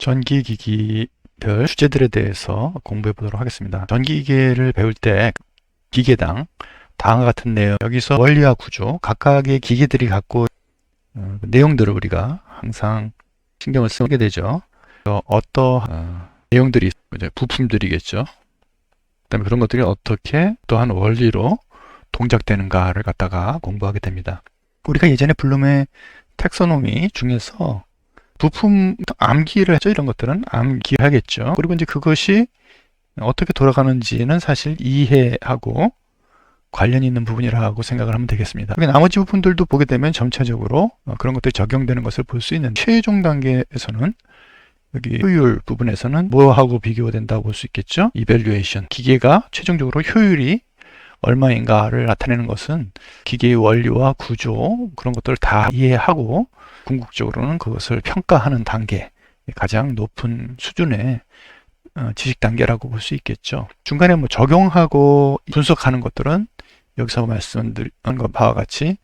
전기기기들 주제들에 대해서 공부해 보도록 하겠습니다. 전기기기를 배울 때 기계당 다음과 같은 내용, 여기서 원리와 구조, 각각의 기계들이 갖고 내용들을 우리가 항상 신경을 쓰게 되죠. 어떠한 내용들이 부품들이겠죠. 그다음에 그런 것들이 어떻게 또한 원리로 동작되는가를 갖다가 공부하게 됩니다. 우리가 예전에 블룸의 텍소노미 중에서 부품 암기를 하죠. 이런 것들은 암기하겠죠. 그리고 이제 그것이 어떻게 돌아가는지는 사실 이해하고 관련이 있는 부분이라고 생각을 하면 되겠습니다. 나머지 부분들도 보게 되면 점차적으로 그런 것들이 적용되는 것을 볼 수 있는 최종 단계에서는 여기 효율 부분에서는 뭐하고 비교된다고 볼 수 있겠죠. 이밸류에이션, 기계가 최종적으로 효율이 얼마인가를 나타내는 것은 기계의 원리와 구조 그런 것들을 다 이해하고 궁극적으로는 그것을 평가하는 단계, 가장 높은 수준의 지식 단계라고 볼 수 있겠죠. 중간에 뭐 적용하고 분석하는 것들은 여기서 말씀드린 바와 같이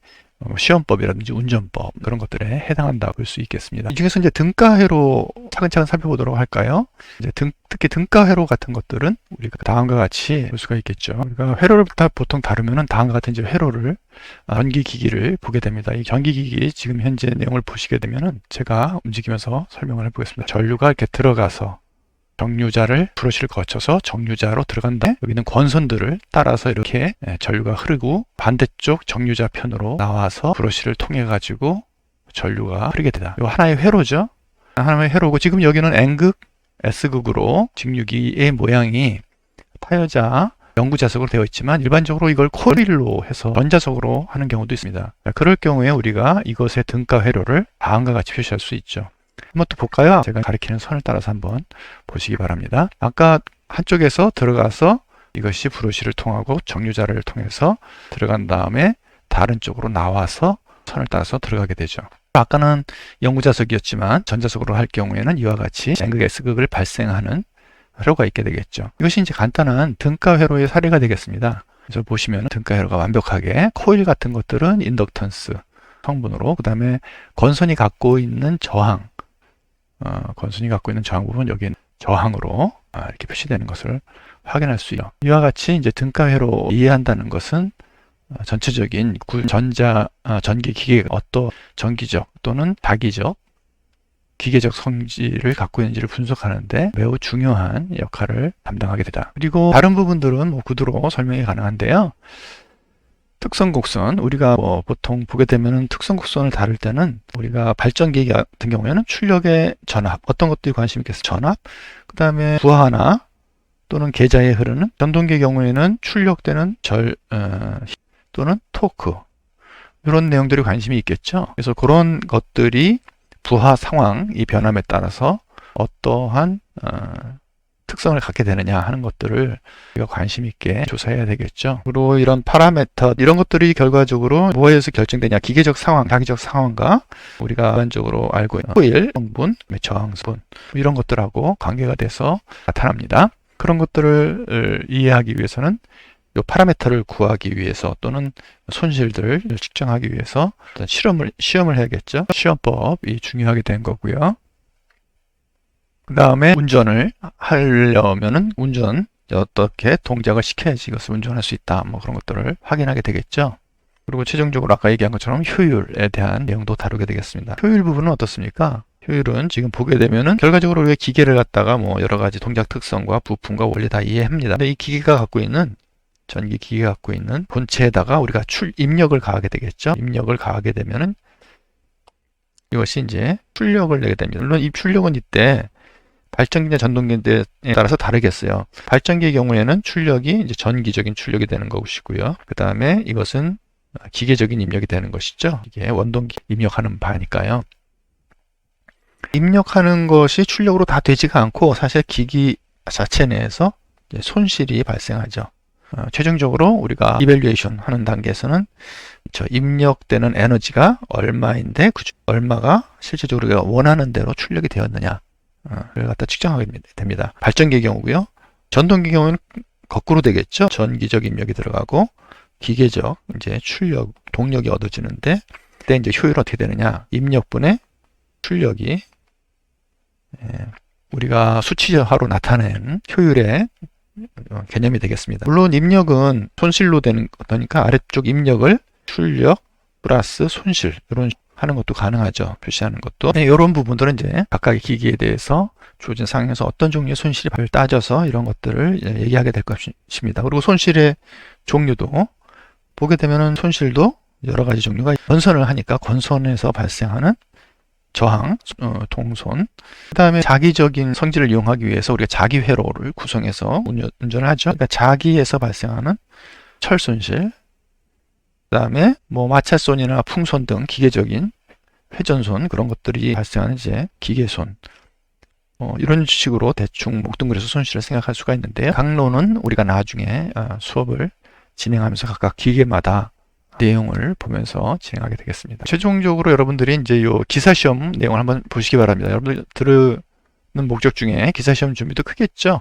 시험법이라든지 운전법 그런 것들에 해당한다고 볼 수 있겠습니다. 이 중에서 이제 등가회로 차근차근 살펴보도록 할까요? 이제 특히 등가회로 같은 것들은 우리가 다음과 같이 볼 수가 있겠죠. 우리가 회로를 보통 다루면은 다음과 같은 이제 회로를 전기기기를 보게 됩니다. 이 전기기기 지금 현재 내용을 보시게 되면은 제가 움직이면서 설명을 해보겠습니다. 전류가 이렇게 들어가서 정류자를 브러쉬를 거쳐서 정류자로 들어간 다음에 여기는 권선들을 따라서 이렇게 전류가 흐르고 반대쪽 정류자 편으로 나와서 브러쉬를 통해 가지고 전류가 흐르게 되다. 이거 하나의 회로죠. 하나의 회로고 지금 여기는 N극, S극으로 직류기의 모양이 타여자 영구자석으로 되어 있지만 일반적으로 이걸 코일로 해서 전자석으로 하는 경우도 있습니다. 그럴 경우에 우리가 이것의 등가 회로를 다음과 같이 표시할 수 있죠. 한번 또 볼까요? 제가 가리키는 선을 따라서 한번 보시기 바랍니다. 아까 한쪽에서 들어가서 이것이 브러쉬를 통하고 정류자를 통해서 들어간 다음에 다른 쪽으로 나와서 선을 따라서 들어가게 되죠. 아까는 영구자석이었지만 전자석으로 할 경우에는 이와 같이 N극, S극을 발생하는 회로가 있게 되겠죠. 이것이 이제 간단한 등가 회로의 사례가 되겠습니다. 그래서 보시면 등가 회로가 완벽하게 코일 같은 것들은 인덕턴스 성분으로, 그 다음에 건선이 갖고 있는 저항, 건선이 갖고 있는 저항 부분 여기는 저항으로 이렇게 표시되는 것을 확인할 수 있죠. 이와 같이 이제 등가회로 이해한다는 것은 전체적인 전기 기계가 어떤 전기적 또는 다기적 기계적 성질을 갖고 있는지를 분석하는데 매우 중요한 역할을 담당하게 되다. 그리고 다른 부분들은 뭐 구두로 설명이 가능한데요. 특성 곡선, 우리가 보통 보게 되면은 특성 곡선을 다룰 때는 우리가 발전기 같은 경우에는 출력의 전압, 어떤 것들이 관심 있겠어요? 전압, 그 다음에 부하나 또는 계좌에 흐르는, 전동기의 경우에는 출력되는 또는 토크, 이런 내용들이 관심이 있겠죠. 그래서 그런 것들이 부하 상황, 이 변함에 따라서 어떠한 특성을 갖게 되느냐 하는 것들을 우리가 관심 있게 조사해야 되겠죠. 그리고 이런 파라미터, 이런 것들이 결과적으로 뭐에서 결정되냐, 기계적 상황, 자기적 상황과 우리가 일반적으로 알고 있는 코일 성분, 저항성분 이런 것들하고 관계가 돼서 나타납니다. 그런 것들을 이해하기 위해서는 이 파라미터를 구하기 위해서 또는 손실들을 측정하기 위해서 어떤 시험을 해야겠죠. 시험법이 중요하게 된 거고요. 그 다음에 운전을 하려면은 어떻게 동작을 시켜야지 이것을 운전할 수 있다. 뭐 그런 것들을 확인하게 되겠죠. 그리고 최종적으로 아까 얘기한 것처럼 효율에 대한 내용도 다루게 되겠습니다. 효율 부분은 어떻습니까? 효율은 지금 보게 되면은 결과적으로 우리가 기계를 갖다가 뭐 여러 가지 동작 특성과 부품과 원리 다 이해합니다. 근데 이 기계가 갖고 있는 전기 기계가 갖고 있는 본체에다가 우리가 입력을 가하게 되겠죠. 입력을 가하게 되면은 이것이 이제 출력을 내게 됩니다. 물론 이 출력은 이때 발전기나 전동기에 따라서 다르겠어요. 발전기의 경우에는 출력이 이제 전기적인 출력이 되는 것이고요. 그 다음에 이것은 기계적인 입력이 되는 것이죠. 이게 원동기 입력하는 바니까요. 입력하는 것이 출력으로 다 되지가 않고 사실 기기 자체 내에서 이제 손실이 발생하죠. 최종적으로 우리가 이밸류에이션 하는 단계에서는 입력되는 에너지가 얼마인데 얼마가 실제적으로 우리가 원하는 대로 출력이 되었느냐 를 갖다 측정하게 됩니다. 발전기의 경우고요. 전동기의 경우는 거꾸로 되겠죠. 전기적 입력이 들어가고 기계적 이제 동력이 얻어지는데 그때 이제 효율은 어떻게 되느냐? 입력분의 출력이 우리가 수치화로 나타낸 효율의 개념이 되겠습니다. 물론 입력은 손실로 되는 거니까 아래쪽 입력을 출력 플러스 손실 이런 하는 것도 가능하죠. 표시하는 것도. 네, 이런 부분들은 이제 각각의 기기에 대해서 주어진 상황에서 어떤 종류의 손실이 따져서 이런 것들을 얘기하게 될 것입니다. 그리고 손실의 종류도 보게 되면은 손실도 여러 가지 종류가 건선을 하니까 건선에서 발생하는 저항, 동손. 그 다음에 자기적인 성질을 이용하기 위해서 우리가 자기 회로를 구성해서 운전을 하죠. 그러니까 자기에서 발생하는 철 손실. 그 다음에 뭐 마찰손이나 풍손 등 기계적인 회전손 그런 것들이 발생하는 이제 기계손. 이런 식으로 대충 목동그려서 손실을 생각할 수가 있는데요. 강론은 우리가 나중에 수업을 진행하면서 각각 기계마다 내용을 보면서 진행하게 되겠습니다. 최종적으로 여러분들이 이제 요 기사시험 내용을 한번 보시기 바랍니다. 여러분들 들으는 목적 중에 기사시험 준비도 크겠죠.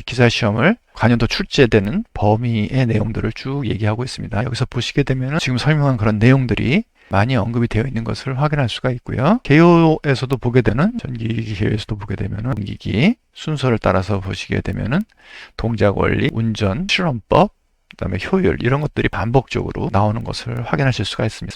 기사시험을 관련도 출제되는 범위의 내용들을 쭉 얘기하고 있습니다. 여기서 보시게 되면 지금 설명한 그런 내용들이 많이 언급이 되어 있는 것을 확인할 수가 있고요. 개요에서도 보게 되는 전기기기 개요에서도 보게 되면은 전기기 순서를 따라서 보시게 되면은 동작 원리, 운전, 실험법, 그다음에 효율 이런 것들이 반복적으로 나오는 것을 확인하실 수가 있습니다.